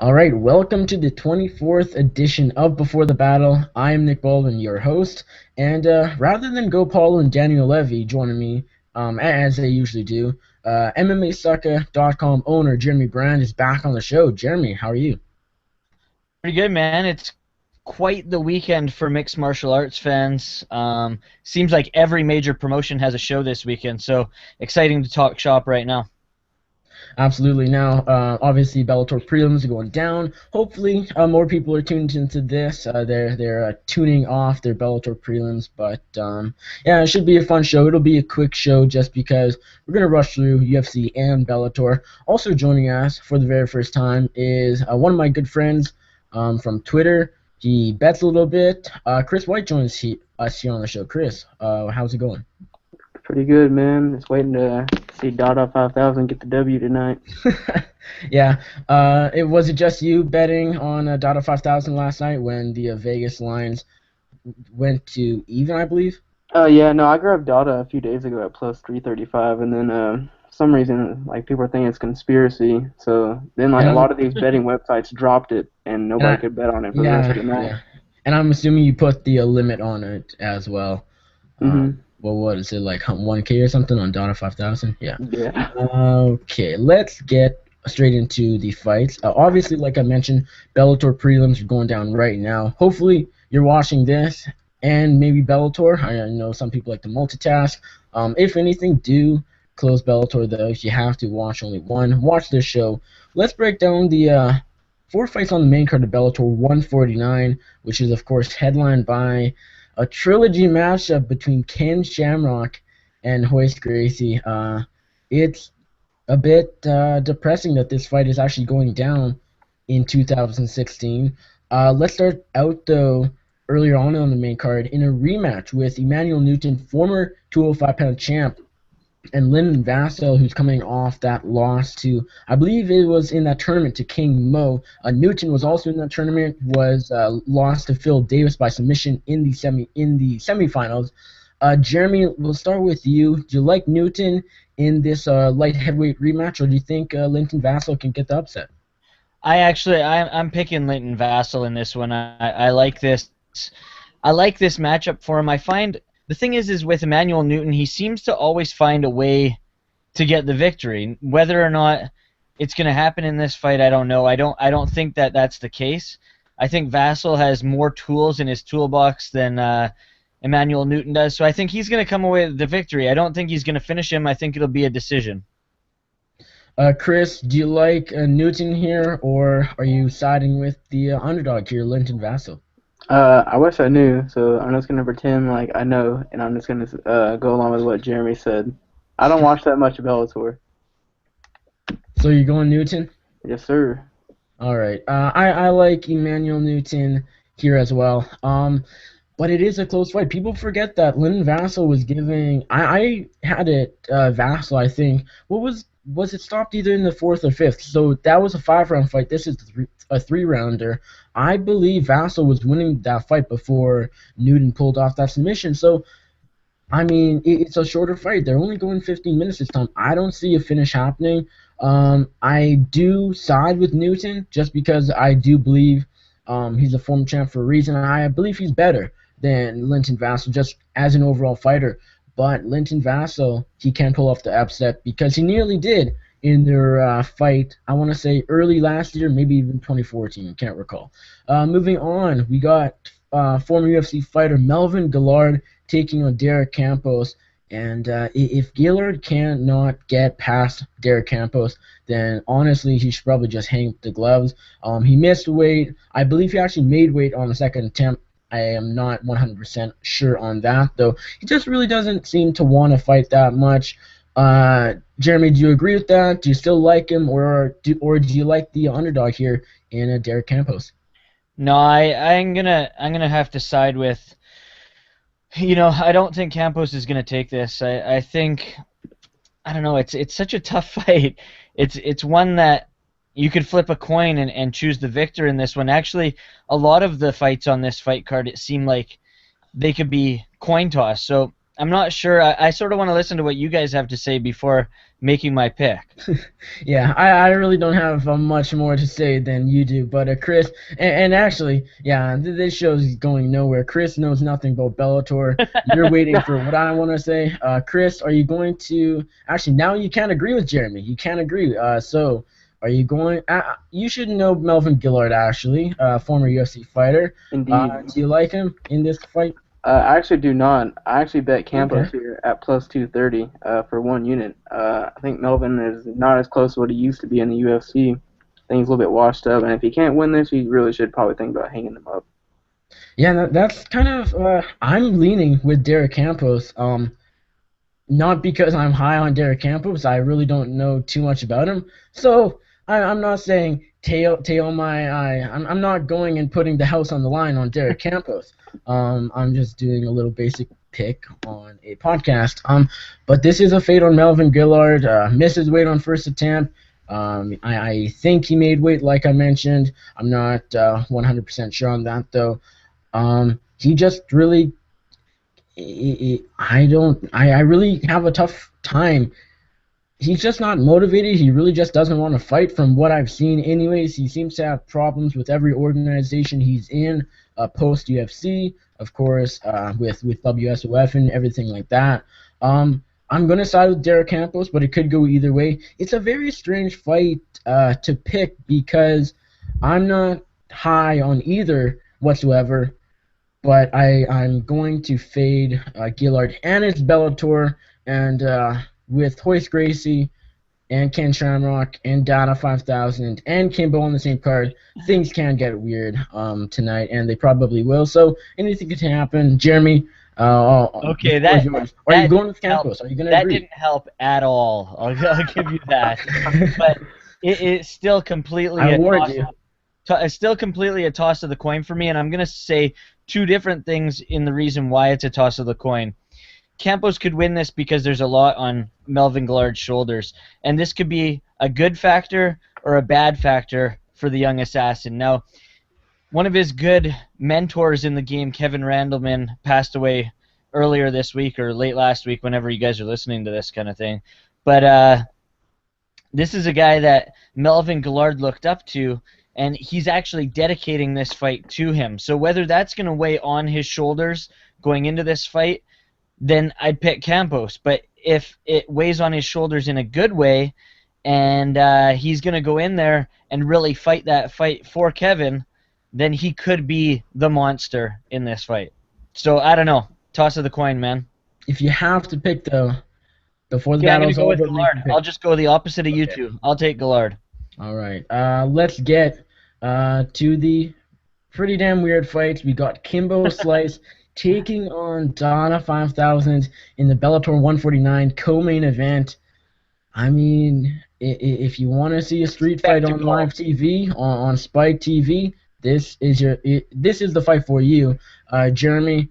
All right, welcome to the 24th edition of Before the Battle. I am Nick Baldwin, your host, and rather than Go Paulo and Daniel Levy joining me, as they usually do, MMAsucker.com owner Jeremy Brand is back on the show. Jeremy, how are you? Pretty good, man. It's quite the weekend for mixed martial arts fans. Seems like every major promotion has a show this weekend, so exciting to talk shop right now. Absolutely. Now, obviously, Bellator prelims are going down. Hopefully, more people are tuned into this. They're tuning off their Bellator prelims, but yeah, it should be a fun show. It'll be a quick show just because we're gonna rush through UFC and Bellator. Also joining us for the very first time is one of my good friends from Twitter. He bets a little bit. Chris White joins us here on the show. Chris, how's it going? Pretty good, man. Just waiting to see Dada 5000 get the W tonight. Yeah. Was it just you betting on Dada 5000 last night when the Vegas lines went to even, I believe? Yeah, no, I grabbed Dada a few days ago at plus 335, and then for some reason, like, people are thinking it's conspiracy. So then, like, And a I'm lot of these betting websites dropped it, and and nobody I, could bet on it for the rest of yeah, the night. yeah. And I'm assuming you put the limit on it as well. Mhm. Well, what is it, like 1K or something on Dada 5000? Yeah. Yeah. Okay, let's get straight into the fights. Obviously, like I mentioned, Bellator prelims are going down right now. Hopefully, you're watching this and maybe Bellator. I know some people like to multitask. If anything, do close Bellator though. If you have to watch only one, watch this show. Let's break down the four fights on the main card of Bellator 149, which is of course headlined by a trilogy matchup between Ken Shamrock and Royce Gracie. It's a bit depressing that this fight is actually going down in 2016. Let's start out, though, earlier on the main card in a rematch with Emmanuel Newton, former 205-pound champ, and Lyndon Vassell, who's coming off that loss to, I believe it was in that tournament to King Mo. Newton was also in that tournament, was lost to Phil Davis by submission in the semifinals. Jeremy, we'll start with you. Do you like Newton in this light heavyweight rematch, or do you think Lyndon Vassell can get the upset? I'm picking Leighton Vassell in this one. I like this. I like this matchup for him. I find the thing is with Emmanuel Newton, he seems to always find a way to get the victory. Whether or not it's going to happen in this fight, I don't know. I don't think that that's the case. I think Vassell has more tools in his toolbox than Emmanuel Newton does, so I think he's going to come away with the victory. I don't think he's going to finish him. I think it'll be a decision. Chris, do you like Newton here, or are you siding with the underdog here, Lyndon Vassell? I wish I knew, so I'm just gonna pretend like I know, and I'm just gonna go along with what Jeremy said. I don't watch that much of Bellator. So you're going Newton? Yes, sir. All right. I like Emmanuel Newton here as well. But it is a close fight. People forget that Lyndon Vassell was giving. I had it Vassell. I think. What was it stopped either in the fourth or fifth? So that was a 5-round fight. This is a 3-rounder. I believe Vassell was winning that fight before Newton pulled off that submission. So I mean, it's a shorter fight. They're only going 15 minutes this time. I don't see a finish happening. I do side with Newton just because I do believe he's a former champ for a reason. I believe he's better than Lyndon Vassell just as an overall fighter. But Lyndon Vassell, he can pull off the upset because he nearly did in their fight, I want to say early last year, maybe even 2014. Can't recall. Moving on, we got former UFC fighter Melvin Gillard taking on Derek Campos. And if Gillard cannot get past Derek Campos, then honestly he should probably just hang up the gloves. He missed weight. I believe he actually made weight on the second attempt. I am not 100% sure on that, though. He just really doesn't seem to want to fight that much. Jeremy, do you agree with that? Do you still like him, or do you like the underdog here in Derek Campos? No, I'm gonna have to side with. I don't think Campos is gonna take this. I think I don't know. It's such a tough fight. It's one that you could flip a coin and choose the victor in this one. Actually, a lot of the fights on this fight card, it seemed like they could be coin toss. So I'm not sure. I sort of want to listen to what you guys have to say before making my pick. Yeah, I really don't have much more to say than you do, but Chris, and actually, yeah, this show's going nowhere. Chris knows nothing about Bellator. You're waiting for what I want to say. Chris, are you going to, actually, now you can't agree with Jeremy. You can't agree. So, are you going, you should know Melvin Gillard, actually, former UFC fighter. Indeed. Do you like him in this fight? I actually do not. I actually bet Campos Okay. here at plus 230 for 1 unit. I think Melvin is not as close to what he used to be in the UFC. I think he's a little bit washed up, and if he can't win this, he really should probably think about hanging him up. Yeah, that's kind of, I'm leaning with Derek Campos. Not because I'm high on Derek Campos. I really don't know too much about him. So I'm not saying tail my eye. I'm not going and putting the house on the line on Derek Campos. I'm just doing a little basic pick on a podcast. But this is a fade on Melvin Gillard. Misses weight on first attempt. I think he made weight, like I mentioned. I'm not 100% sure on that though. He just really I really have a tough time. He's just not motivated. He really just doesn't want to fight from what I've seen anyways. He seems to have problems with every organization he's in, post UFC, of course, with WSOF and everything like that. I'm going to side with Derek Campos, but it could go either way. It's a very strange fight to pick because I'm not high on either whatsoever. But I'm going to fade Gillard and it's Bellator, and with Hoist Gracie and Ken Shamrock and Data 5000 and Kimbo on the same card, things can get weird tonight, and they probably will. So anything could happen. Jeremy, Okay, are you going with Campos? Are you going to agree? That didn't help at all. I'll give you that. But it's still completely it's still completely a toss of the coin for me, and I'm going to say two different things in the reason why it's a toss of the coin. Campos could win this because there's a lot on Melvin Gillard's shoulders, and this could be a good factor or a bad factor for the young assassin. Now, one of his good mentors in the game, Kevin Randleman, passed away earlier this week or late last week, whenever you guys are listening to this kind of thing. But this is a guy that Melvin Gillard looked up to, and he's actually dedicating this fight to him. So whether that's going to weigh on his shoulders going into this fight, then I'd pick Campos. But if it weighs on his shoulders in a good way, and he's going to go in there and really fight that fight for Kevin, then he could be the monster in this fight. So I don't know. Toss of the coin, man. If you have to pick, though, before the I'm going battle's to go with over, Gillard. I'll just go the opposite of you two. I'll take Gillard. All right. Let's get to the pretty damn weird fights. We got Kimbo Slice taking on Donna 5000 in the Bellator 149 co-main event. I mean, if you want to see a street fight on live TV, on Spike TV, this is the fight for you. Jeremy,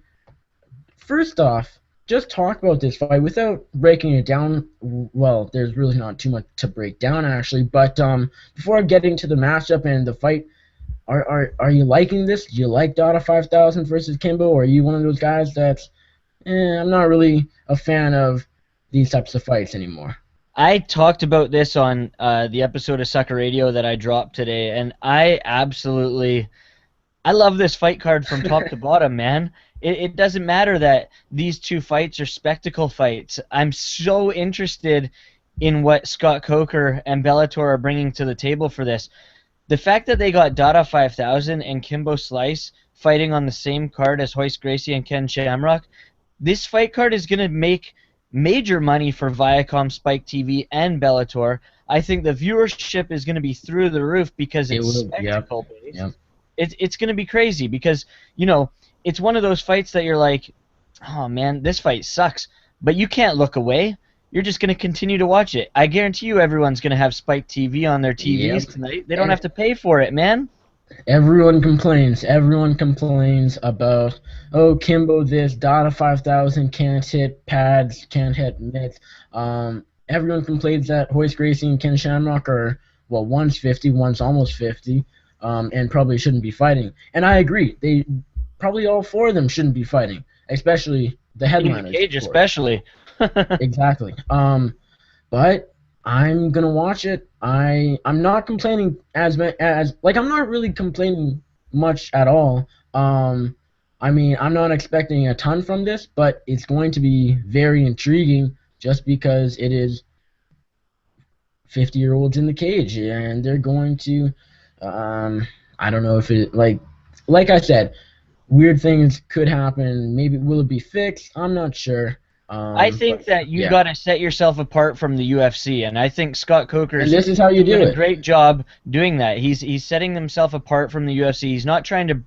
first off, just talk about this fight without breaking it down. Well, there's really not too much to break down, actually. But before getting to the matchup and the fight, are you liking this? Do you like Dada 5000 versus Kimbo, or are you one of those guys that's, I'm not really a fan of these types of fights anymore? I talked about this on the episode of Sucker Radio that I dropped today, and I love this fight card from top to bottom, man. It doesn't matter that these two fights are spectacle fights. I'm so interested in what Scott Coker and Bellator are bringing to the table for this. The fact that they got Dada 5000 and Kimbo Slice fighting on the same card as Hoist Gracie and Ken Shamrock, this fight card is going to make major money for Viacom, Spike TV, and Bellator. I think the viewership is going to be through the roof because it's spectacle-based. Yep. It's going to be crazy because, you know, it's one of those fights that you're like, oh, man, this fight sucks. But you can't look away. You're just going to continue to watch it. I guarantee you everyone's going to have Spike TV on their TVs tonight. They don't have to pay for it, man. Everyone complains. Everyone complains about, oh, Kimbo this, Dada 5000 can't hit pads, can't hit mitts. Everyone complains that Hoist Gracie and Ken Shamrock are, well, one's 50, one's almost 50, and probably shouldn't be fighting. And I agree. Probably all four of them shouldn't be fighting, especially the In the headliners, cage, of course. especially. Exactly. But I'm gonna watch it. I'm not complaining as like I'm not really complaining much at all. I mean, I'm not expecting a ton from this, but it's going to be very intriguing just because it is 50-year-olds in the cage, and they're going to. Um, I don't know if it like I said, weird things could happen. Maybe will it be fixed? I'm not sure. I But think that you yeah, got to set yourself apart from the UFC, and I think Scott and Coker's this is how you doing do a it. great job doing that. He's setting himself apart from the UFC. He's not trying to,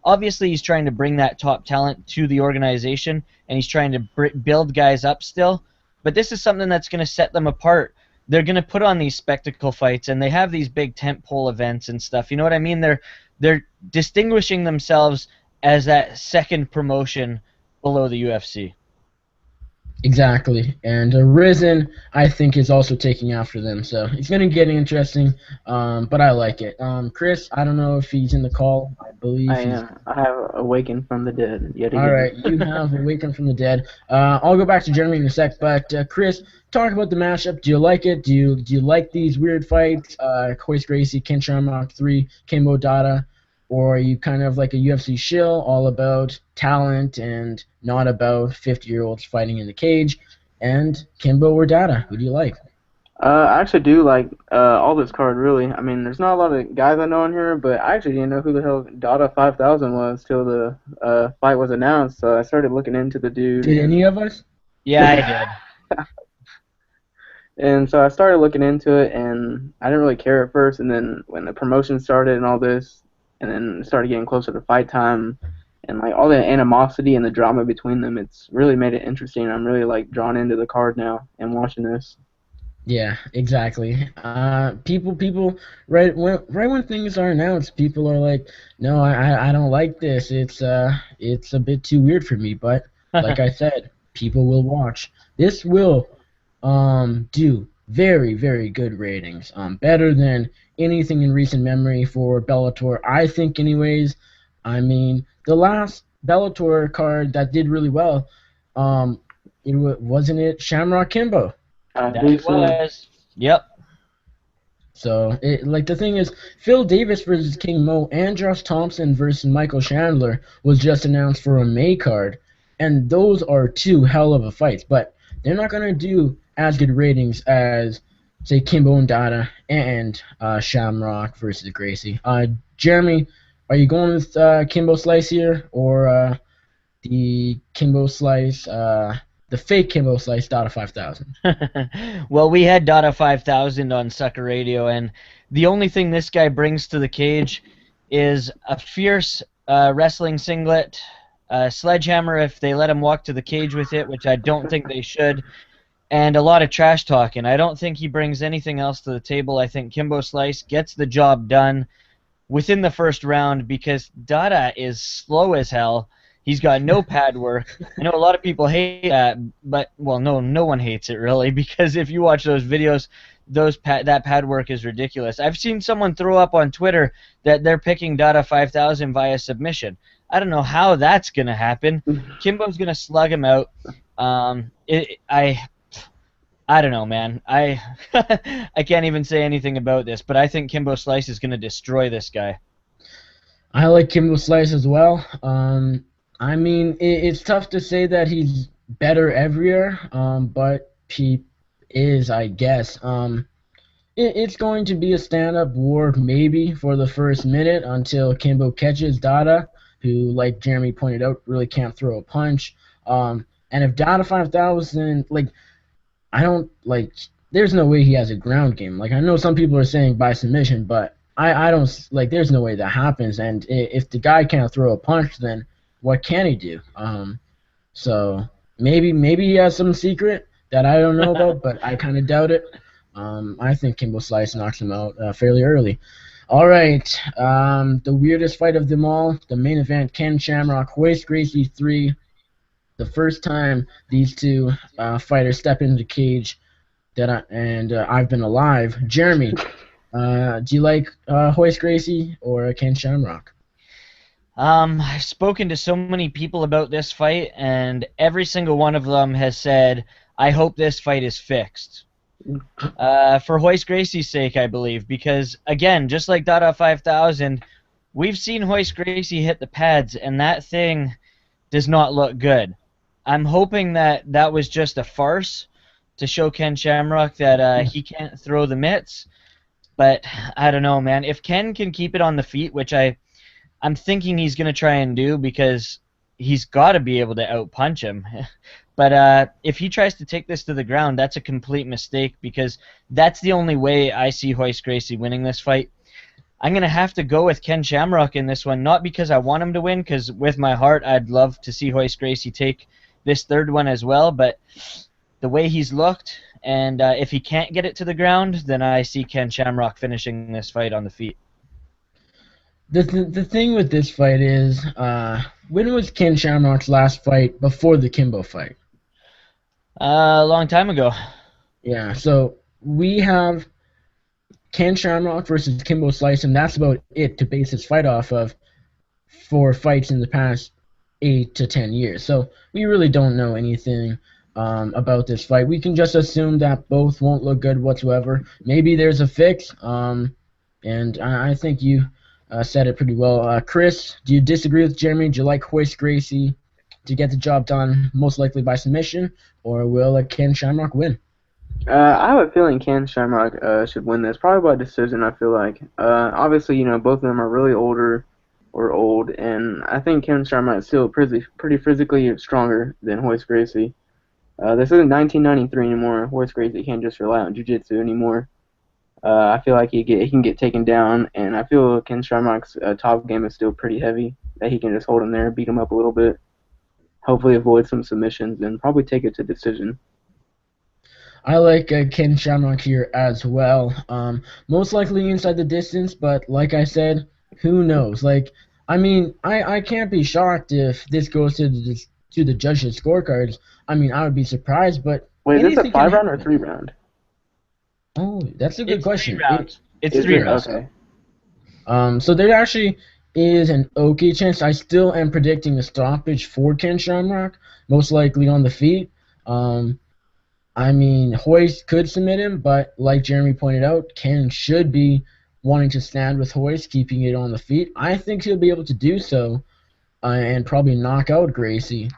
obviously, he's trying to bring that top talent to the organization, and he's trying to build guys up still. But this is something that's going to set them apart. They're going to put on these spectacle fights, and they have these big tentpole events and stuff. You know what I mean? They're distinguishing themselves as that second promotion below the UFC. Exactly. And Risen, I think, is also taking after them. So it's going to get interesting, but I like it. Chris, I don't know if he's in the call. I believe he's. I have awakened from the dead yet All again. right, you have awakened from the dead. I'll go back to Jeremy in a sec, but Chris, talk about the mashup. Do you like it? Do you like these weird fights? Royce Gracie, Ken Shamrock 3, Kimbo Dada, or are you kind of like a UFC shill, all about talent and not about 50-year-olds fighting in the cage? And Kimbo or Dada, who do you like? I actually do like all this card, really. I mean, there's not a lot of guys I know on here, but I actually didn't know who the hell Dada 5000 was till the fight was announced. So I started looking into the dude, Did any of us? Yeah, I did. and so I started looking into it, and I didn't really care at first. And then when the promotion started and all this, and then it started getting closer to fight time, and like all the animosity and the drama between them, it's really made it interesting. I'm really like drawn into the card now and watching this. Yeah, exactly. People, right when things are announced, people are like, "No, I don't like this. It's a bit too weird for me." But like I said, people will watch. This will, do very, very good ratings. Better than anything in recent memory for Bellator, I think, anyways. I mean, the last Bellator card that did really well, wasn't it Shamrock Kimbo? I That believe it so. was. Yep. So, like the thing is, Phil Davis versus King Mo and Josh Thompson versus Michael Chandler was just announced for a May card, and those are two hell of a fights. But they're not gonna do as good ratings as, say, Kimbo and Dada and Shamrock versus Gracie. Jeremy, are you going with Kimbo Slice here or the Kimbo Slice, the fake Kimbo Slice Dada 5000? Well, we had Dada 5000 on Sucker Radio, and the only thing this guy brings to the cage is a fierce wrestling singlet, a sledgehammer if they let him walk to the cage with it, which I don't think they should, and a lot of trash talking. I don't think he brings anything else to the table. I think Kimbo Slice gets the job done within the first round because Dada is slow as hell. He's got no pad work. I know a lot of people hate that, but well, no one hates it really because if you watch those videos, that pad work is ridiculous. I've seen someone throw up on Twitter that they're picking Dada 5000 via submission. I don't know how that's gonna happen. Kimbo's gonna slug him out. I don't know, man. I I can't even say anything about this, but I think Kimbo Slice is gonna destroy this guy. I like Kimbo Slice as well. I mean, it's tough to say that he's better every year, but he is, I guess. It's going to be a stand-up war maybe for the first minute until Kimbo catches Dada, who, like Jeremy pointed out, really can't throw a punch. And if Dada 5000, like, I don't, like, there's no way he has a ground game. Like, I know some people are saying by submission, but I don't, like, there's no way that happens. And if the guy can't throw a punch, then what can he do? So maybe he has some secret that I don't know about, but I kind of doubt it. I think Kimbo Slice knocks him out fairly early. All right, the weirdest fight of them all, the main event: Ken Shamrock, Royce Gracie 3. The first time these two fighters step into the cage I've been alive. Jeremy, do you like Royce Gracie or Ken Shamrock? I've spoken to so many people about this fight, and every single one of them has said, "I hope this fight is fixed." For Hoist Gracie's sake, I believe, because again, just like Dada 5000, we've seen Hoist Gracie hit the pads, and that thing does not look good. I'm hoping that that was just a farce to show Ken Shamrock that he can't throw the mitts. But I don't know, man. If Ken can keep it on the feet, which I'm thinking he's going to try and do because he's got to be able to outpunch him. But if he tries to take this to the ground, that's a complete mistake because that's the only way I see Hoist Gracie winning this fight. I'm going to have to go with Ken Shamrock in this one, not because I want him to win, because with my heart I'd love to see Hoist Gracie take this third one as well, but the way he's looked, and if he can't get it to the ground, then I see Ken Shamrock finishing this fight on the feet. The thing with this fight is, when was Ken Shamrock's last fight before the Kimbo fight? A long time ago. Yeah, so we have Ken Shamrock versus Kimbo Slice, and that's about it to base his fight off of for fights in the past 8 to 10 years. So we really don't know anything about this fight. We can just assume that both won't look good whatsoever. Maybe there's a fix, and I think you said it pretty well. Chris, do you disagree with Jeremy? Do you like Hoist Gracie to get the job done, most likely by submission, or will Ken Shamrock win? I have a feeling Ken Shamrock should win this, probably by decision. I feel like. Obviously, both of them are really old, and I think Ken Shamrock is still pretty physically stronger than Hoist Gracie. This isn't 1993 anymore. Hoist Gracie can't just rely on jiu-jitsu anymore. I feel like he can get taken down, and I feel Ken Shamrock's top game is still pretty heavy. That he can just hold him there, beat him up a little bit, hopefully avoid some submissions, and probably take it to decision. I like Ken Shamrock here as well. Most likely inside the distance, but like I said, who knows? I can't be shocked if this goes to the judges' scorecards. I would be surprised, but wait, is this a 5-round or happen. 3-round? Oh, that's a good question. 3 rounds. It's Is 3 it? rounds. Okay. So there actually is an okay chance. I still am predicting a stoppage for Ken Shamrock, most likely on the feet. Hoist could submit him, but like Jeremy pointed out, Ken should be wanting to stand with Hoist, keeping it on the feet. I think he'll be able to do so and probably knock out Gracie.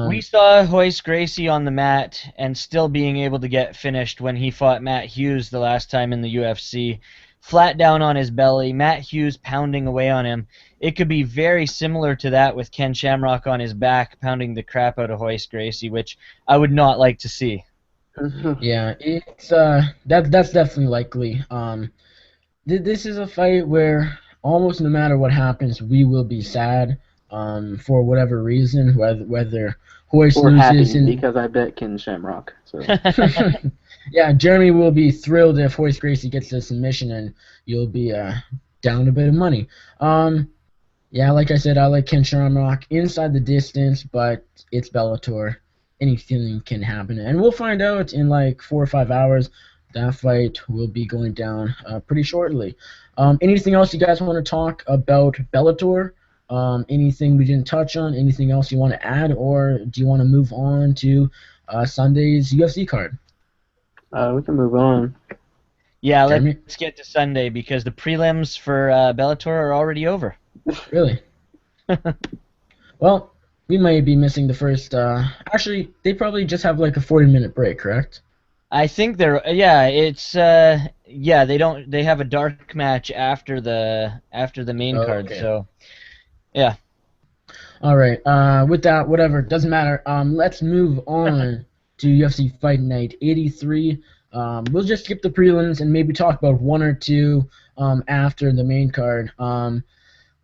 We saw Hoist Gracie on the mat and still being able to get finished when he fought Matt Hughes the last time in the UFC. Flat down on his belly, Matt Hughes pounding away on him. It could be very similar to that with Ken Shamrock on his back pounding the crap out of Hoist Gracie, which I would not like to see. Yeah, it's that's definitely likely. This is a fight where almost no matter what happens, we will be sad. For whatever reason, whether Hoist Or loses, happy, because I bet Ken Shamrock. So. yeah, Jeremy will be thrilled if Hoist Gracie gets the submission, and you'll be down a bit of money. Yeah, like I said, I like Ken Shamrock inside the distance, but it's Bellator. Anything can happen, and we'll find out in like 4 or 5 hours. That fight will be going down pretty shortly. Anything else you guys want to talk about Bellator? Anything we didn't touch on? Anything else you want to add, or do you want to move on to Sunday's UFC card? We can move on. Yeah, Jeremy? let's get to Sunday because the prelims for Bellator are already over. Really? Well, we might be missing the first. Actually, they probably just have like a 40-minute break, correct? I think they're they have a dark match after the main card, okay. so yeah. All right. With that, whatever, doesn't matter. Let's move on to UFC Fight Night 83. We'll just skip the prelims and maybe talk about one or two after the main card.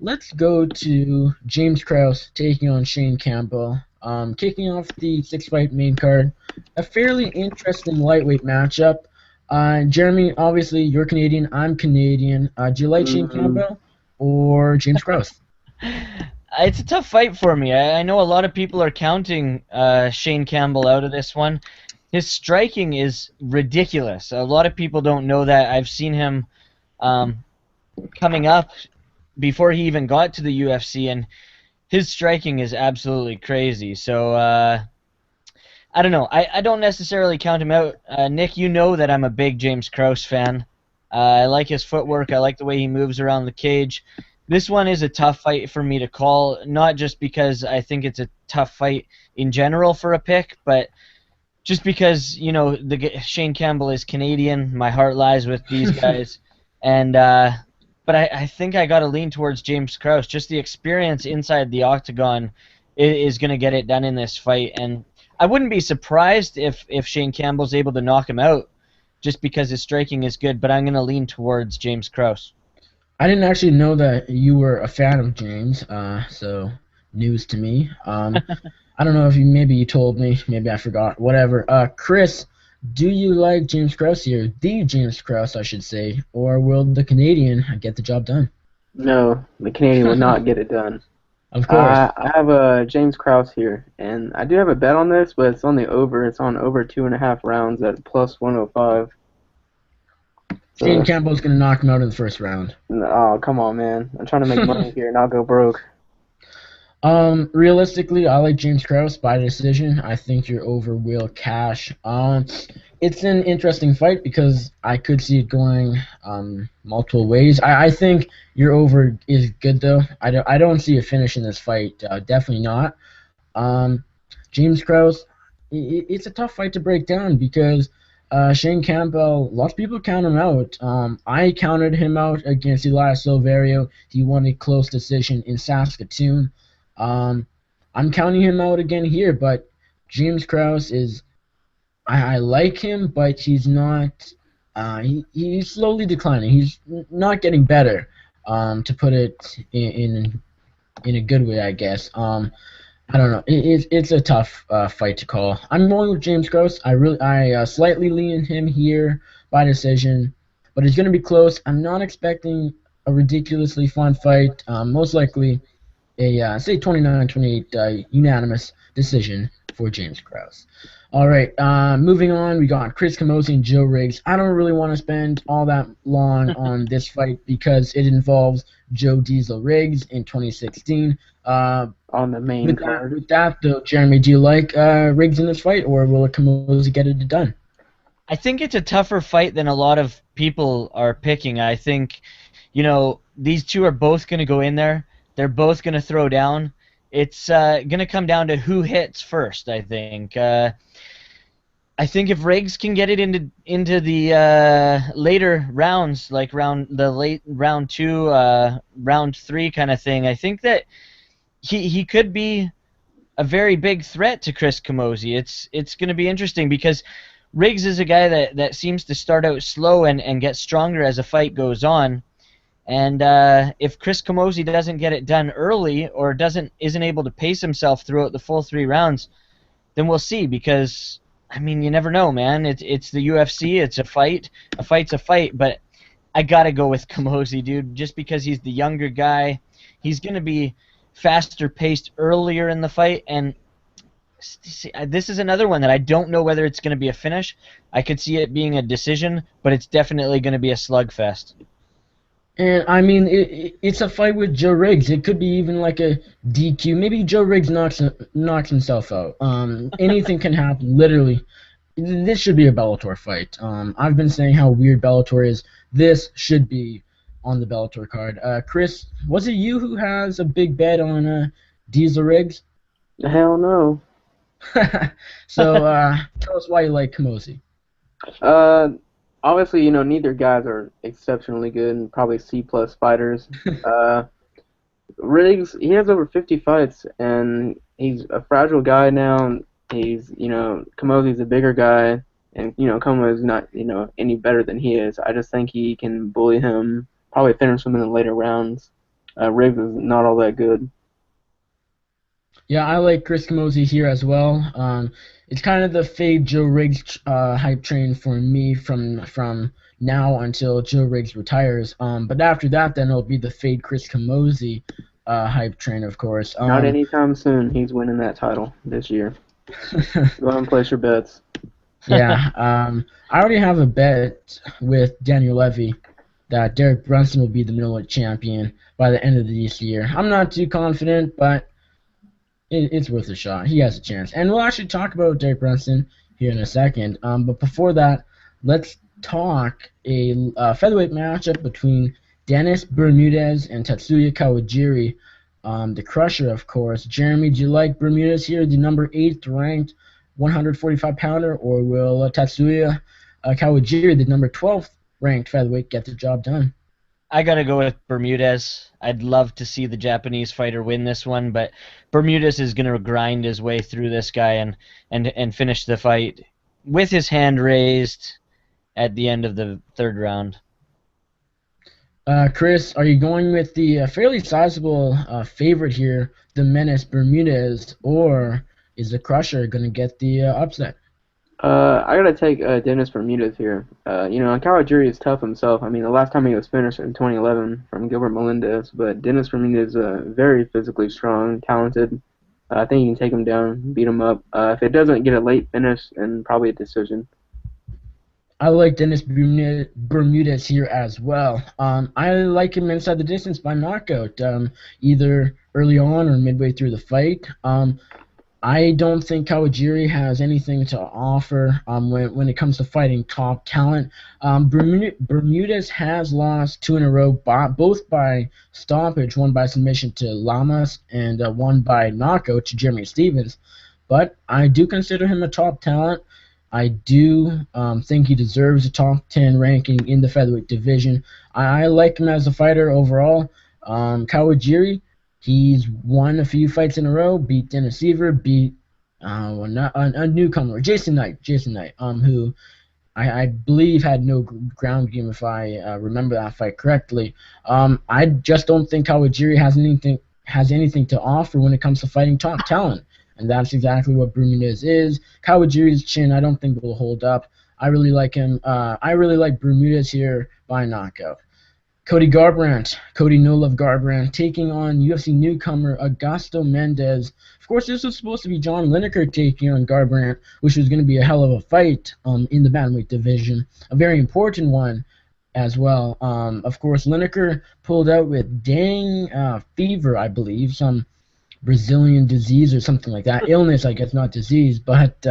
Let's go to James Krause taking on Shane Campbell. Kicking off the 6-fight main card. A fairly interesting lightweight matchup. Jeremy, obviously, you're Canadian. I'm Canadian. Do you like Shane Campbell or James Krause? It's a tough fight for me. I know a lot of people are counting Shane Campbell out of this one. His striking is ridiculous. A lot of people don't know that. I've seen him coming up before he even got to the UFC, and his striking is absolutely crazy. So I don't know. I don't necessarily count him out. Nick, you know that I'm a big James Krause fan. I like his footwork. I like the way he moves around the cage. This one is a tough fight for me to call, not just because I think it's a tough fight in general for a pick, but just because, you know, Shane Campbell is Canadian. My heart lies with these guys. And but I think I got to lean towards James Krause. Just the experience inside the octagon is going to get it done in this fight. And I wouldn't be surprised if Shane Campbell's able to knock him out just because his striking is good, but I'm going to lean towards James Krause. I didn't actually know that you were a fan of James, so news to me. I don't know if maybe you told me, maybe I forgot, whatever. Chris, do you like James Krause here, the James Krause, I should say, or will the Canadian get the job done? No, the Canadian will not get it done. Of course. I have James Krause here, and I do have a bet on this, but it's on the over. It's on over 2.5 rounds at plus 105. Shane Campbell's going to knock him out in the first round. Oh, come on, man. I'm trying to make money here, not go broke. Realistically, I like James Krause by decision. I think your over will cash. It's an interesting fight because I could see it going multiple ways. I think your over is good though. I don't see a finish in this fight. Definitely not. James Krause, it's a tough fight to break down because Shane Campbell, lots of people count him out. I counted him out against Elias Silverio. He won a close decision in Saskatoon. I'm counting him out again here, but James Krause is, I like him, but he's not, he's slowly declining. He's not getting better, to put it in a good way, I guess. I don't know. It's a tough fight to call. I'm going with James Krause. I slightly lean him here by decision, but it's going to be close. I'm not expecting a ridiculously fun fight. Most likely say 29-28 unanimous decision for James Krause. All right, moving on, we got Chris Camozzi and Joe Riggs. I don't really want to spend all that long on this fight because it involves Joe Diesel Riggs in 2016. On the main card. With that, though, Jeremy, do you like Riggs in this fight, or will Camozzi get it done? I think it's a tougher fight than a lot of people are picking. I think, you know, these two are both going to go in there. They're both going to throw down. It's going to come down to who hits first, I think. I think if Riggs can get it into the later rounds, like round 2, round 3 kind of thing, I think that he could be a very big threat to Chris Camozzi. It's going to be interesting because Riggs is a guy that seems to start out slow and get stronger as a fight goes on. And if Chris Camozzi doesn't get it done early or isn't able to pace himself throughout the full 3 rounds, then we'll see. Because I mean, you never know, man. It's the UFC. It's a fight. A fight's a fight. But I gotta go with Camozzi, dude. Just because he's the younger guy, he's gonna be faster paced earlier in the fight. And this is another one that I don't know whether it's gonna be a finish. I could see it being a decision, but it's definitely gonna be a slugfest. And, I mean, it's a fight with Joe Riggs. It could be even like a DQ. Maybe Joe Riggs knocks himself out. Anything can happen, literally. This should be a Bellator fight. I've been saying how weird Bellator is. This should be on the Bellator card. Chris, was it you who has a big bet on Diesel Riggs? Hell no. So, tell us why you like Camozzi. Obviously, you know, neither guys are exceptionally good and probably C-plus fighters. Riggs, he has over 50 fights, and he's a fragile guy now. He's, you know, Camozzi's a bigger guy, and, you know, Camozzi's not, you know, any better than he is. I just think he can bully him, probably finish him in the later rounds. Riggs is not all that good. Yeah, I like Chris Camozzi here as well. It's kind of the fade Joe Riggs hype train for me from now until Joe Riggs retires. But after that, then it'll be the fade Chris Camozzi hype train, of course. Not anytime soon. He's winning that title this year. Go ahead and place your bets. Yeah. I already have a bet with Daniel Levy that Derek Brunson will be the middleweight champion by the end of this year. I'm not too confident, but it's worth a shot. He has a chance. And we'll actually talk about Derek Brunson here in a second. But before that, let's talk a featherweight matchup between Dennis Bermudez and Tatsuya Kawajiri. The Crusher, of course. Jeremy, do you like Bermudez here, the number 8th ranked 145-pounder, or will Tatsuya Kawajiri, the number 12th ranked featherweight, get the job done? I gotta go with Bermudez. I'd love to see the Japanese fighter win this one, but Bermudez is gonna grind his way through this guy and finish the fight with his hand raised at the end of the 3rd round. Chris, are you going with the fairly sizable favorite here, the Menace Bermudez, or is the Crusher going to get the upset? I gotta take Dennis Bermudez here. Kawajiri is tough himself. I mean, the last time he was finished in 2011 from Gilbert Melendez, but Dennis Bermudez is very physically strong, talented. I think you can take him down, beat him up. If it doesn't get a late finish, then probably a decision. I like Dennis Bermudez here as well. I like him inside the distance by knockout, either early on or midway through the fight. I don't think Kawajiri has anything to offer when it comes to fighting top talent. Bermudez has lost 2 in a row, both by stoppage, one by submission to Lamas and one by knockout to Jeremy Stephens. But I do consider him a top talent. I do think he deserves a top 10 ranking in the featherweight division. I like him as a fighter overall. Kawajiri, he's won a few fights in a row, beat Dennis Seaver, beat a newcomer, Jason Knight, who I believe had no ground game if I remember that fight correctly. I just don't think Kawajiri has anything to offer when it comes to fighting top talent. And that's exactly what Bermudez is. Kawajiri's chin, I don't think will hold up. I really like him. I really like Bermudez here by knockout. Cody No Love Garbrandt, taking on UFC newcomer Augusto Mendez. Of course, this was supposed to be John Lineker taking on Garbrandt, which was going to be a hell of a fight in the bantamweight division. A very important one as well. Of course, Lineker pulled out with fever, I believe, some Brazilian disease or something like that. Illness, I guess, not disease. But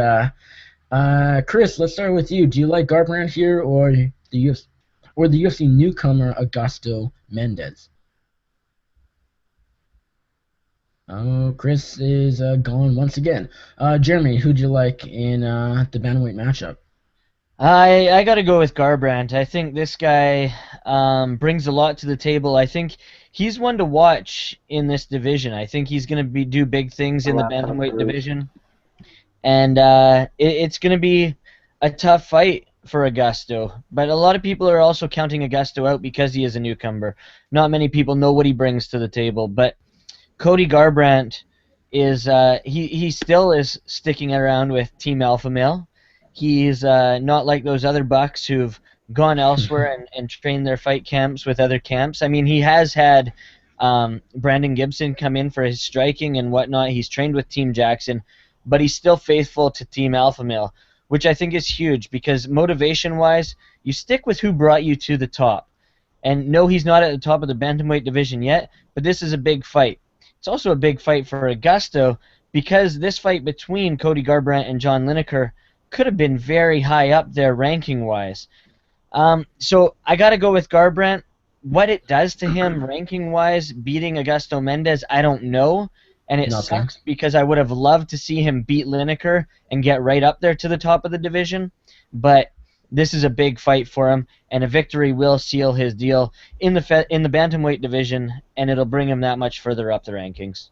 Chris, let's start with you. Do you like Garbrandt here or the UFC newcomer Augusto Mendez? Oh, Chris is gone once again. Jeremy, who'd you like in the bantamweight matchup? I got to go with Garbrandt. I think this guy brings a lot to the table. I think he's one to watch in this division. I think he's going to do big things in the bantamweight division. And it's going to be a tough fight for Augusto. But a lot of people are also counting Augusto out because he is a newcomer. Not many people know what he brings to the table. But Cody Garbrandt is he still is sticking around with Team Alpha Male. He's not like those other bucks who've gone elsewhere and trained their fight camps with other camps. I mean, he has had Brandon Gibson come in for his striking and whatnot. He's trained with Team Jackson, but he's still faithful to Team Alpha Male, which I think is huge because motivation-wise, you stick with who brought you to the top. And no, he's not at the top of the bantamweight division yet, but this is a big fight. It's also a big fight for Augusto because this fight between Cody Garbrandt and John Lineker could have been very high up there ranking-wise. So I got to go with Garbrandt. What it does to him ranking-wise, beating Augusto Mendez, I don't know. And it sucks because I would have loved to see him beat Lineker and get right up there to the top of the division. But this is a big fight for him, and a victory will seal his deal in the bantamweight division, and it'll bring him that much further up the rankings.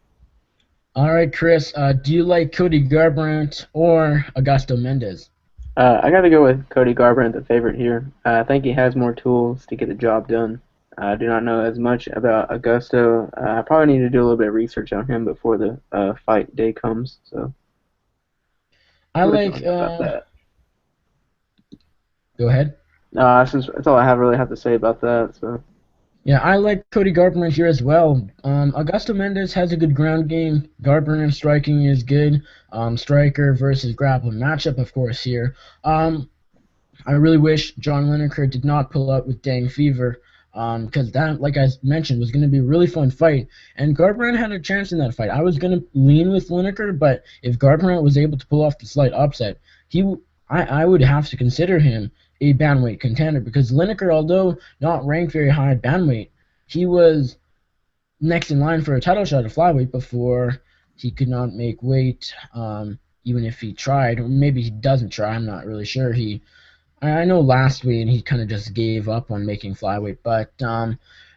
All right, Chris, do you like Cody Garbrandt or Augusto Mendez? I got to go with Cody Garbrandt, the favorite here. I think he has more tools to get the job done. I do not know as much about Augusto. I probably need to do a little bit of research on him before the fight day comes. So I like. Go ahead. That's all I really have to say about that. So. Yeah, I like Cody Garbrandt here as well. Augusto Mendez has a good ground game. Garbrandt striking is good. Striker versus grappling matchup, of course, here. I really wish John Lineker did not pull out with Dang Fever. Because that, like I mentioned, was going to be a really fun fight. And Garbrandt had a chance in that fight. I was going to lean with Lineker, but if Garbrandt was able to pull off the slight upset, I would have to consider him a bantamweight contender because Lineker, although not ranked very high at bantamweight, he was next in line for a title shot at flyweight before he could not make weight, even if he tried. Or maybe he doesn't try. I'm not really sure. I know last week he kind of just gave up on making flyweight. But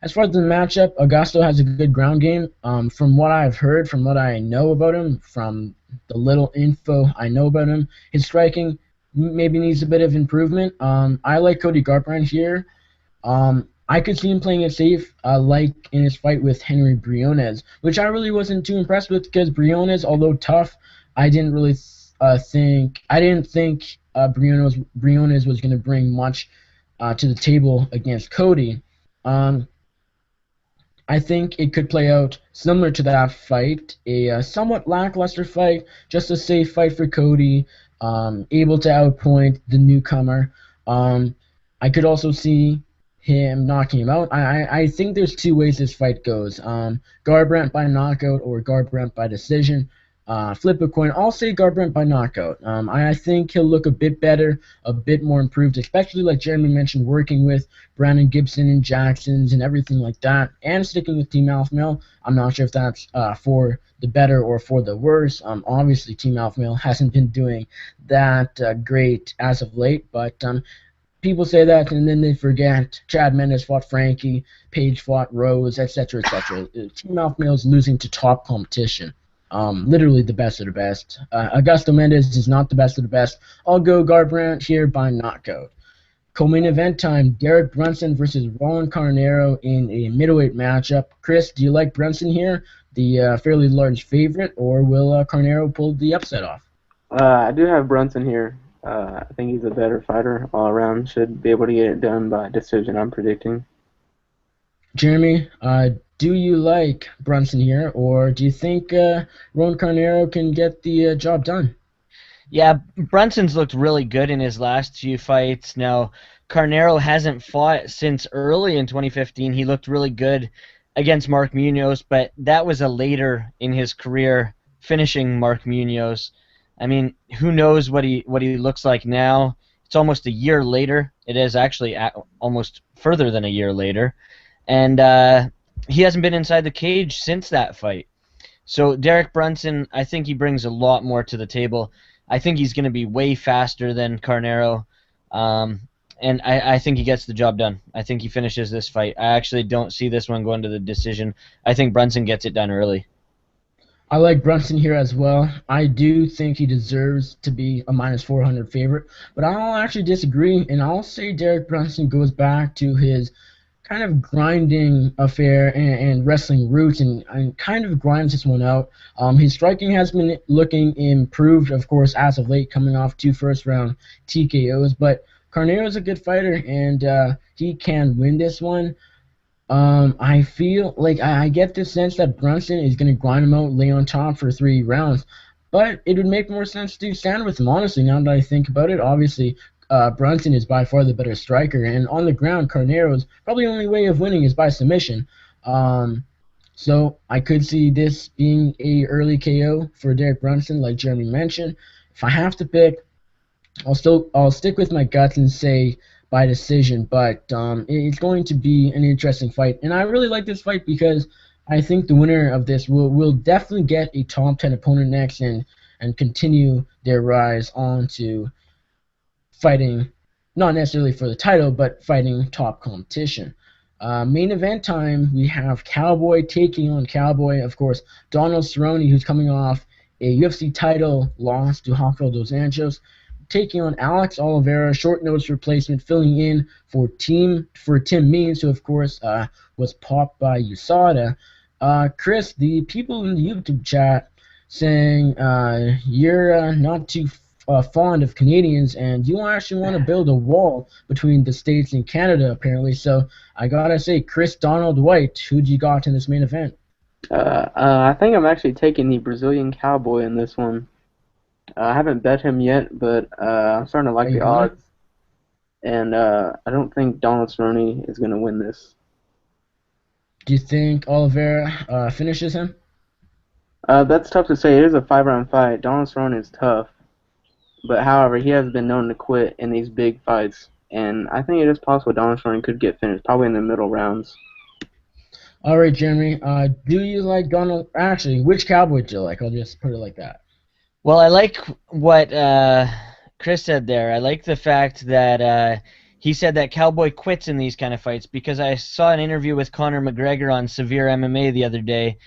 as far as the matchup, Augusto has a good ground game. From what I've heard, from what I know about him, from the little info I know about him, his striking maybe needs a bit of improvement. I like Cody Garbrandt here. I could see him playing it safe, like in his fight with Henry Briones, which I really wasn't too impressed with because Briones, although tough, I didn't really think Briones was going to bring much to the table against Cody. Um, I think it could play out similar to that fight, a somewhat lackluster fight, just a safe fight for Cody, able to outpoint the newcomer. Um, I could also see him knocking him out. I think there's two ways this fight goes. Garbrandt by knockout or Garbrandt by decision. Flip a coin. I'll say Garbrandt by knockout. I think he'll look a bit better, a bit more improved, especially like Jeremy mentioned, working with Brandon Gibson and Jacksons and everything like that, and sticking with Team Alpha Male. I'm not sure if that's for the better or for the worse. Obviously, Team Alpha Male hasn't been doing that great as of late, but people say that and then they forget Chad Mendes fought Frankie, Paige fought Rose, etc., etc. Team Alpha Male is losing to top competition. Literally the best of the best. Augusto Mendes is not the best of the best. I'll go Garbrandt here by knockout. Co-main event time, Derek Brunson versus Roland Carneiro in a middleweight matchup. Chris, do you like Brunson here, the fairly large favorite, or will Carneiro pull the upset off? I do have Brunson here. I think he's a better fighter all around. Should be able to get it done by decision, I'm predicting. Jeremy, do you like Brunson here, or do you think Roland Carneiro can get the job done? Yeah, Brunson's looked really good in his last few fights. Now, Carnero hasn't fought since early in 2015. He looked really good against Mark Munoz, but that was a later in his career finishing Mark Munoz. I mean, who knows what he looks like now? It's almost a year later. It is actually almost further than a year later, and he hasn't been inside the cage since that fight. So Derek Brunson, I think he brings a lot more to the table. I think he's going to be way faster than Carnero, and I think he gets the job done. I think he finishes this fight. I actually don't see this one going to the decision. I think Brunson gets it done early. I like Brunson here as well. I do think he deserves to be a minus 400 favorite, but I'll actually disagree, and I'll say Derek Brunson goes back to his kind of grinding affair and wrestling roots and kind of grinds this one out. His striking has been looking improved, of course, as of late, coming off 2 first-round TKOs, but Carnero is a good fighter, and he can win this one. I feel like I get the sense that Brunson is going to grind him out, lay on top for 3 rounds, but it would make more sense to stand with him, honestly, now that I think about it. Obviously, Brunson is by far the better striker, and on the ground, Carnero's probably only way of winning is by submission. So I could see this being a early KO for Derek Brunson, like Jeremy mentioned. If I have to pick, I'll stick with my guts and say by decision, but it's going to be an interesting fight, and I really like this fight because I think the winner of this will definitely get a top 10 opponent next and continue their rise on to fighting, not necessarily for the title, but fighting top competition. Main event time, we have Cowboy taking on Cowboy, of course, Donald Cerrone, who's coming off a UFC title loss to Rafael dos Anjos, taking on Alex Oliveira, short notice replacement, filling in for Tim Means, who of course was popped by USADA. Chris, the people in the YouTube chat saying you're not too fond of Canadians, and you actually want to build a wall between the States and Canada, apparently. So I gotta say, Chris Donald White, who'd you got in this main event? I think I'm actually taking the Brazilian Cowboy in this one. I haven't bet him yet, but I'm starting to like the odds. And I don't think Donald Cerrone is going to win this. Do you think Oliveira finishes him? That's tough to say. It is a 5 round fight. Donald Cerrone is tough, but however, he has been known to quit in these big fights, and I think it is possible Donald Cerrone could get finished, probably in the middle rounds. All right, Jeremy. Do you like Donald? Actually, which Cowboy do you like? I'll just put it like that. Well, I like what Chris said there. I like the fact that he said that Cowboy quits in these kind of fights because I saw an interview with Conor McGregor on Severe MMA the other day,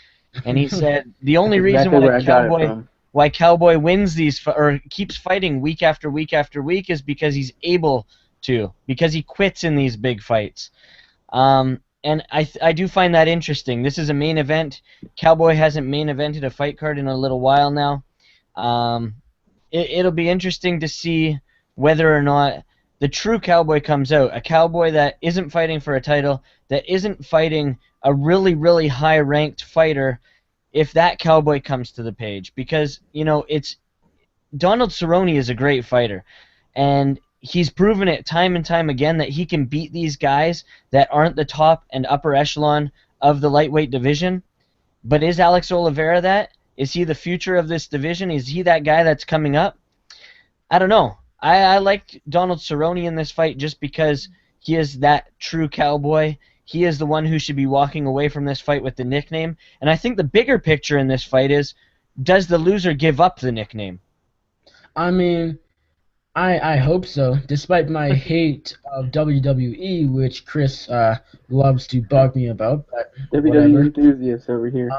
and he said the That's only reason exactly why where I got it from. Cowboy wins or keeps fighting week after week after week is because he's able to, because he quits in these big fights. And I do find that interesting. This is a main event. Cowboy hasn't main evented a fight card in a little while now. Um, it'll be interesting to see whether or not the true Cowboy comes out. A Cowboy that isn't fighting for a title, that isn't fighting a really, really high-ranked fighter, if that Cowboy comes to the page. Because, it's Donald Cerrone is a great fighter, and he's proven it time and time again that he can beat these guys that aren't the top and upper echelon of the lightweight division. But is Alex Oliveira that? Is he the future of this division? Is he that guy that's coming up? I don't know. I like Donald Cerrone in this fight just because he is that true Cowboy. He is the one who should be walking away from this fight with the nickname. And I think the bigger picture in this fight is, does the loser give up the nickname? I mean, I hope so. Despite my hate of WWE, which Chris loves to bug me about, but WWE whatever. enthusiast over here.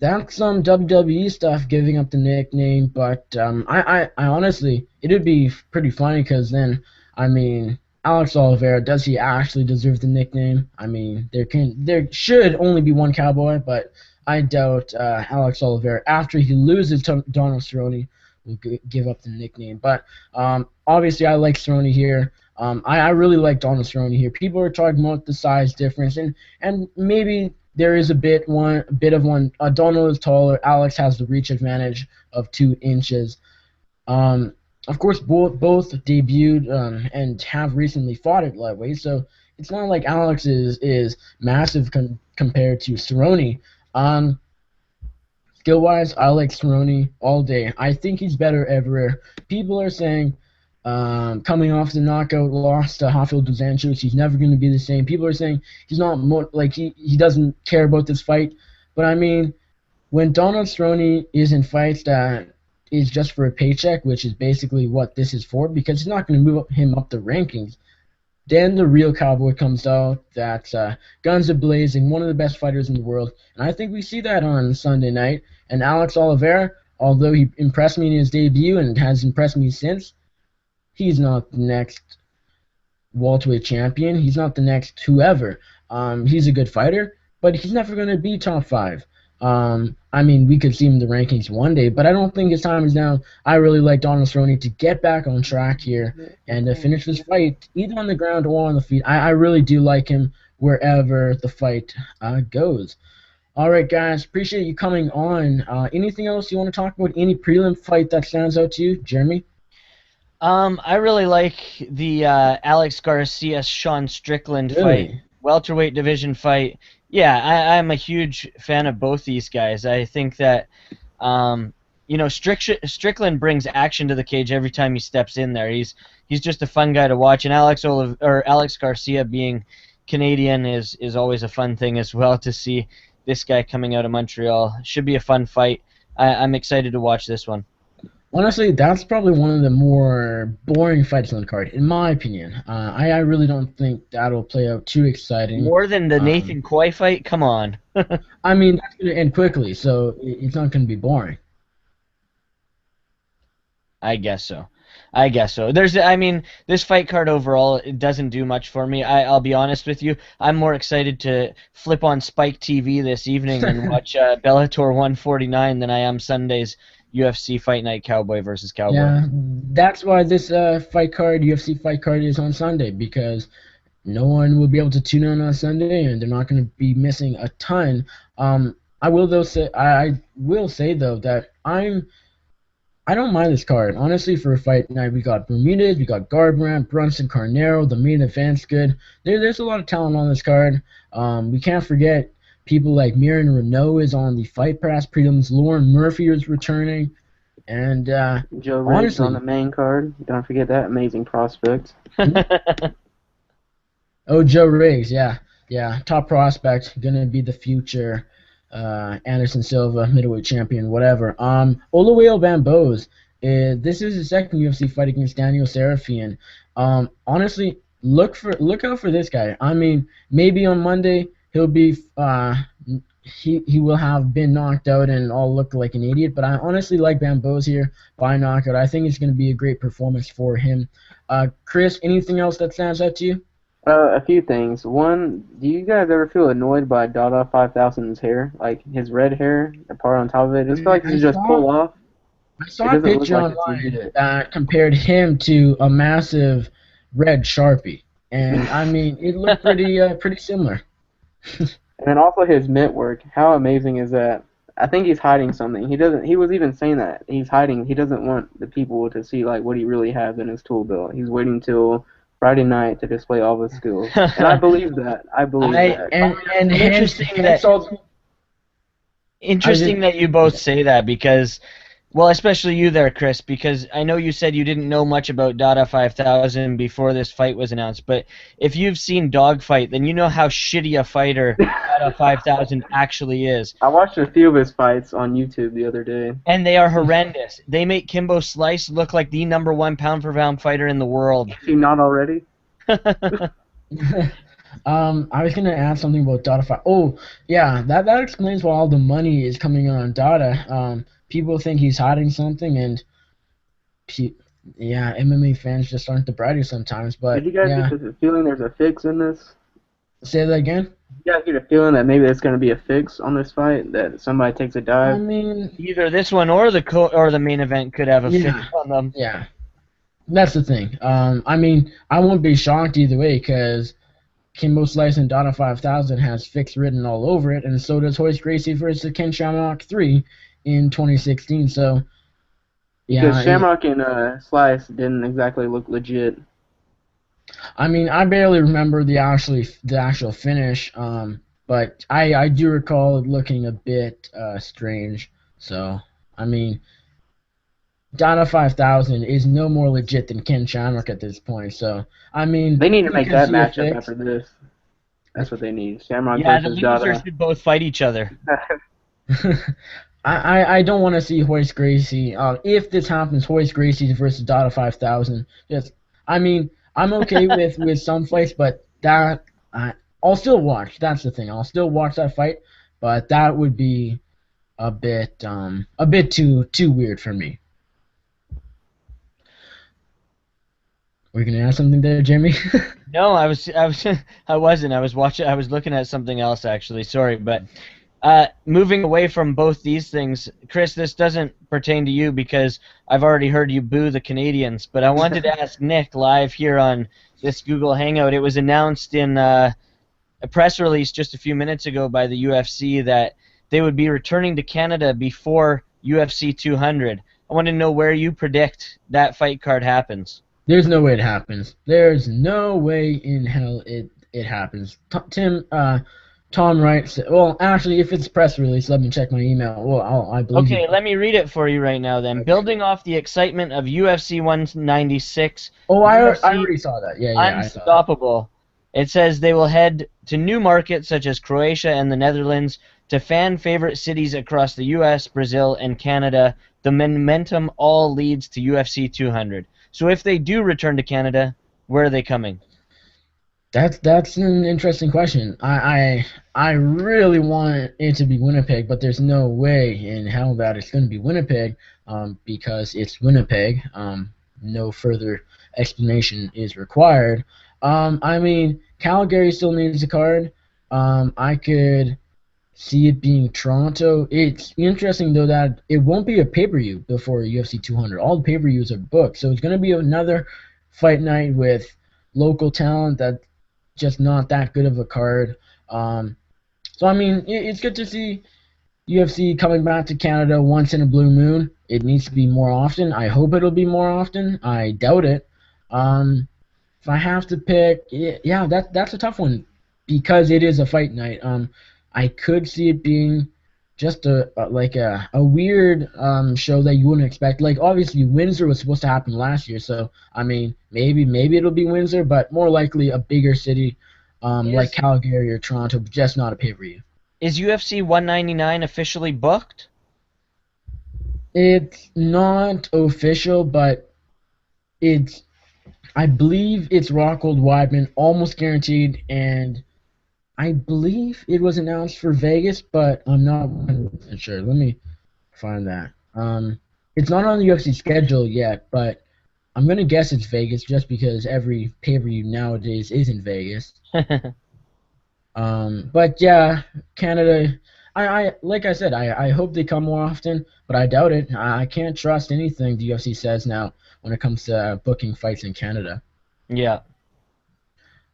That's some WWE stuff, giving up the nickname, but I honestly, it'd be pretty funny because then, I mean, Alex Oliveira, does he actually deserve the nickname? I mean, there should only be one Cowboy, but I doubt Alex Oliveira, after he loses to Donald Cerrone, will give up the nickname. But obviously, I like Cerrone here. I really like Donald Cerrone here. People are talking about the size difference, and maybe there is a bit of one. Donald is taller. Alex has the reach advantage of 2 inches. Um, of course, both debuted and have recently fought at lightweight, so it's not like Alex is massive compared to Cerrone. Um, Skill-wise, I like Cerrone all day. I think he's better everywhere. People are saying, coming off the knockout loss to Rafael dos Anjos, he's never going to be the same. People are saying he's not like he doesn't care about this fight. But I mean, when Donald Cerrone is in fights that is just for a paycheck, which is basically what this is for, because he's not going to move him up the rankings. Then the real Cowboy comes out. That's guns are blazing, one of the best fighters in the world, and I think we see that on Sunday night. And Alex Oliveira, although he impressed me in his debut and has impressed me since, he's not the next welterweight champion. He's not the next whoever. He's a good fighter, but he's never going to be top 5. I mean, we could see him in the rankings one day, but I don't think his time is now. I really like Donald Cerrone to get back on track here and to finish this fight, either on the ground or on the feet. I really do like him wherever the fight goes. All right, guys, appreciate you coming on. Anything else you want to talk about? Any prelim fight that stands out to you, Jeremy? I really like the Alex Garcia Sean Strickland fight, welterweight division fight. Yeah, I'm a huge fan of both these guys. I think that Strickland brings action to the cage every time he steps in there. He's just a fun guy to watch, and Alex Garcia being Canadian is always a fun thing as well to see. This guy coming out of Montreal should be a fun fight. I'm excited to watch this one. Honestly, that's probably one of the more boring fights on the card, in my opinion. I really don't think that'll play out too exciting. More than the Nathan Coy fight? Come on. I mean, that's going to end quickly, so it's not going to be boring. I guess so. This fight card overall, it doesn't do much for me. I'll be honest with you. I'm more excited to flip on Spike TV this evening and watch Bellator 149 than I am Sunday's UFC Fight Night Cowboy versus Cowboy. Yeah, that's why this UFC fight card is on Sunday, because no one will be able to tune in on Sunday, and they're not going to be missing a ton. I will say though that I don't mind this card. Honestly, for a fight night, we got Bermudez, we got Garbrandt, Brunson, Carnero. The main event's good. There's a lot of talent on this card. We can't forget People like Miriam Renault is on the Fight Pass prelims. Lauren Murphy is returning, and Joe Riggs on the honestly, main card. Don't forget that amazing prospect. oh, Joe Riggs, yeah, yeah, top prospect, gonna be the future Anderson Silva middleweight champion, whatever. Oluwale Bambose, this is his second UFC fight against Daniel Serafian. Honestly, look out for this guy. I mean, maybe on Monday he'll be he will have been knocked out and all look like an idiot. But I honestly like Bambose here by knockout. I think it's gonna be a great performance for him. Chris, anything else that stands out to you? A few things. One, do you guys ever feel annoyed by Dada 5000's hair? Like his red hair, the part on top of it? I just feel like he should just pull off. I It saw a doesn't look picture like it's online legit. that compared him to a massive red Sharpie, and I mean it looked pretty similar. And then also his mitt work. How amazing is that? I think he's hiding something. He doesn't. He was even saying that he's hiding. He doesn't want the people to see like what he really has in his tool belt. He's waiting till Friday night to display all of his skills. And I believe that. I believe that. And Interesting hence all, Interesting that you both say that because, well, especially you there, Chris, because I know you said you didn't know much about Dada 5000 before this fight was announced, but if you've seen Dogfight, then you know how shitty a fighter Dada 5000 actually is. I watched a few of his fights on YouTube the other day. And they are horrendous. They make Kimbo Slice look like the #1 pound-for-pound fighter in the world. Is he not already? I was gonna add something about Dada. Oh, yeah, that explains why all the money is coming in on Dada. People think he's hiding something, and yeah, MMA fans just aren't the brightest sometimes. But Did you guys yeah, get the feeling there's a fix in this? say that again. You guys get a feeling that maybe there's going to be a fix on this fight, that somebody takes a I dive? mean, Either this one or the main event could have a Yeah. fix on them. yeah, that's the thing. I mean, I won't be shocked either way because Kimbo Slice and Dada 5000 has fix written all over it, and so does Royce Gracie versus Ken Shamrock 3 in 2016. So yeah, Because Shamrock and Slice didn't exactly look legit. I mean, I barely remember the actual finish, but I do recall it looking a bit strange. So I mean, Dada 5000 is no more legit than Ken Shamrock at this point. So I mean, They need to you make can that see a matchup fix. after this. That's what they need. Shamrock Yeah, the versus losers Dada. should both fight each other. I don't want to see Royce Gracie. If this happens, Royce Gracie versus Dada 5000. Just I mean, I'm okay with some fights, but that I'll still watch. That's the thing. I'll still watch that fight, but that would be a bit too weird for me. Were you gonna add something there, Jeremy? No, I wasn't. I was looking at something else actually. Sorry, but moving away from both these things, Chris, this doesn't pertain to you because I've already heard you boo the Canadians. But I wanted to ask Nick live here on this Google Hangout. It was announced in a press release just a few minutes ago by the UFC that they would be returning to Canada before UFC 200. I want to know where you predict that fight card happens. There's no way it happens. There's no way in hell it happens. Tom Wright said, well, actually, if it's press release, let me check my email. Well, I believe Okay, you. let me read it for you right now then. Okay. Building off the excitement of UFC 196, Oh, I UFC already saw that. Yeah, I saw that. Unstoppable. It says they will head to new markets such as Croatia and the Netherlands, to fan favorite cities across the US, Brazil, and Canada. The momentum all leads to UFC 200. So if they do return to Canada, where are they coming? That's an interesting question. I really want it to be Winnipeg, but there's no way in hell that it's going to be Winnipeg, because it's Winnipeg. No further explanation is required. I mean, Calgary still needs a card. I could see it being Toronto. It's interesting though that it won't be a pay-per-view before UFC 200. All the pay-per-views are booked, so it's going to be another fight night with local talent that just not that good of a card. So I mean, it's good to see UFC coming back to Canada once in a blue moon. It needs to be more often. I hope it'll be more often. I doubt it. If I have to pick, yeah, that's a tough one because it is a fight night. I could see it being just a weird show that you wouldn't expect. Like obviously Windsor was supposed to happen last year, so I mean maybe it'll be Windsor, but more likely a bigger city like Is Calgary or Toronto, just not a pay-per-view. is UFC 199 officially booked? It's not official, but it's I believe it's Rockhold Weidman, almost guaranteed, and I believe it was announced for Vegas, but I'm not 100% sure. Let me find that. It's not on the UFC schedule yet, but I'm gonna guess it's Vegas just because every pay-per-view nowadays is in Vegas. But yeah, Canada. I like I said, I hope they come more often, but I doubt it. I can't trust anything the UFC says now when it comes to booking fights in Canada. Yeah.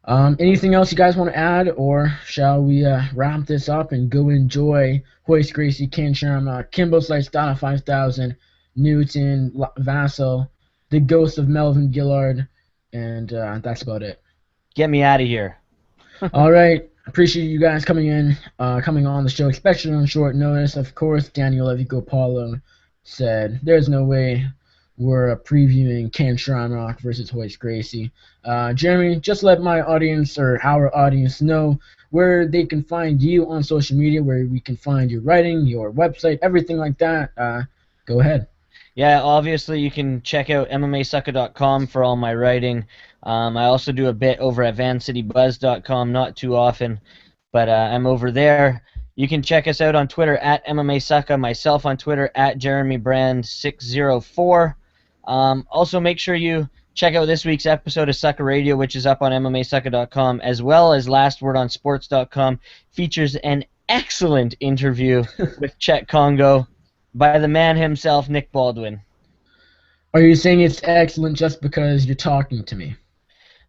Anything else you guys want to add, or shall we wrap this up and go enjoy Hoist Gracie, Ken Shamrock, Kimbo Slice, Donna 5000, Newton, Vassal, the ghost of Melvin Gillard, and that's about it. Get me out of here. All right. Appreciate you guys coming on the show, especially on short notice. Of course, Daniel Levico Paulo said there's no way we're previewing Ken Shamrock versus Hoist Gracie. Jeremy, just let my audience or our audience know where they can find you on social media, where we can find your writing, your website, everything like that. Go ahead. Yeah, obviously you can check out MMAsucker.com for all my writing. I also do a bit over at VanCityBuzz.com, not too often, but I'm over there. You can check us out on Twitter at MMASucker, myself on Twitter at Jeremy Brand 604. Also, make sure you check out this week's episode of Sucker Radio, which is up on MMASucker.com, as well as LastWordOnSports.com. Features an excellent interview with Chet Congo by the man himself, Nick Baldwin. Are you saying it's excellent just because you're talking to me?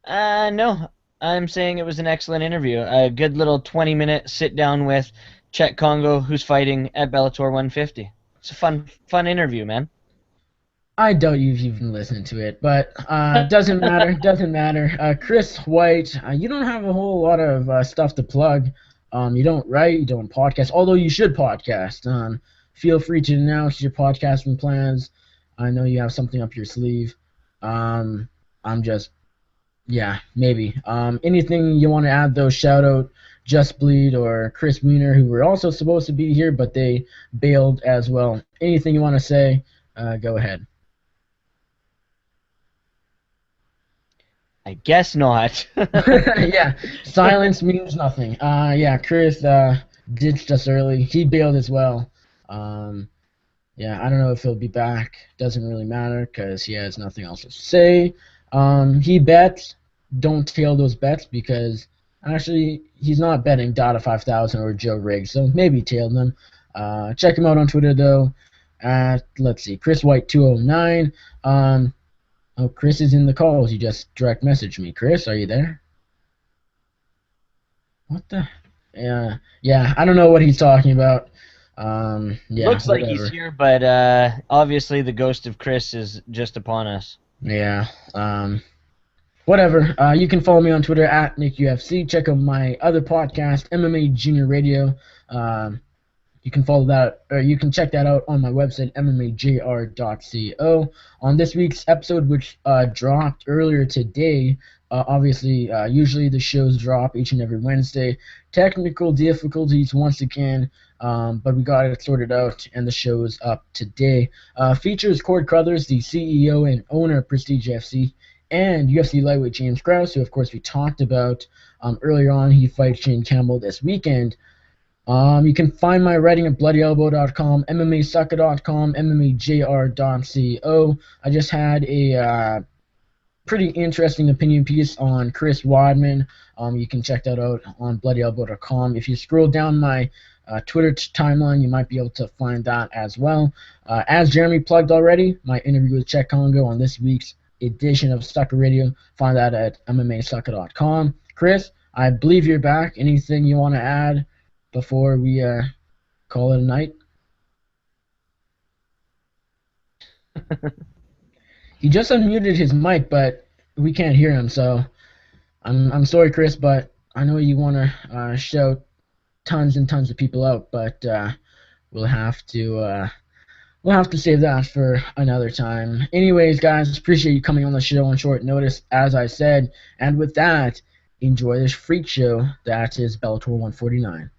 No. I'm saying it was an excellent interview. A good little 20-minute sit-down with Chet Congo, who's fighting at Bellator 150. It's a fun interview, man. I doubt you've even listened to it, but doesn't matter. Doesn't matter. Chris White, you don't have a whole lot of stuff to plug. You don't write, you don't podcast, although you should podcast. Feel free to announce your podcasting plans. I know you have something up your sleeve. Yeah, maybe. Anything you want to add, though, shout out Just Bleed or Chris Wiener, who were also supposed to be here, but they bailed as well. Anything you want to say, go ahead. I guess not. Yeah, silence means nothing. Yeah, Chris ditched us early. He bailed as well. Yeah, I don't know if he'll be back. Doesn't really matter because he has nothing else to say. He bets. Don't tail those bets because actually he's not betting Dada 5000 or Joe Riggs, so maybe tail them. Check him out on Twitter though. Let's see, Chris White 209. Oh, Chris is in the calls. He just direct messaged me. Chris, are you there? What the? Yeah, I don't know what he's talking about. Yeah, Looks like whatever. he's here, but obviously the ghost of Chris is just upon us. Yeah. Whatever. You can follow me on Twitter at NickUFC. Check out my other podcast, MMA Junior Radio. You can follow that, or you can check that out on my website, mmajr.co. On this week's episode, which dropped earlier today, obviously, usually the shows drop each and every Wednesday. Technical difficulties once again, but we got it sorted out, and the show's up today. Features Cord Crothers, the CEO and owner of Prestige FC, and UFC lightweight James Krause, who of course we talked about earlier on. He fights Shane Campbell this weekend. You can find my writing at bloodyelbow.com, mmasucker.com, mmajr.co. I just had a pretty interesting opinion piece on Chris Weidman. You can check that out on bloodyelbow.com. If you scroll down my Twitter timeline, you might be able to find that as well. As Jeremy plugged already, my interview with Chet Congo on this week's edition of Sucker Radio. Find that at mmasucker.com. Chris, I believe you're back. Anything you want to add before we call it a night? He just unmuted his mic, but we can't hear him, so I'm sorry, Chris, but I know you want to shout tons and tons of people out, but we'll have to save that for another time. Anyways, guys, appreciate you coming on the show on short notice, as I said. And with that, enjoy this freak show that is Bellator 149.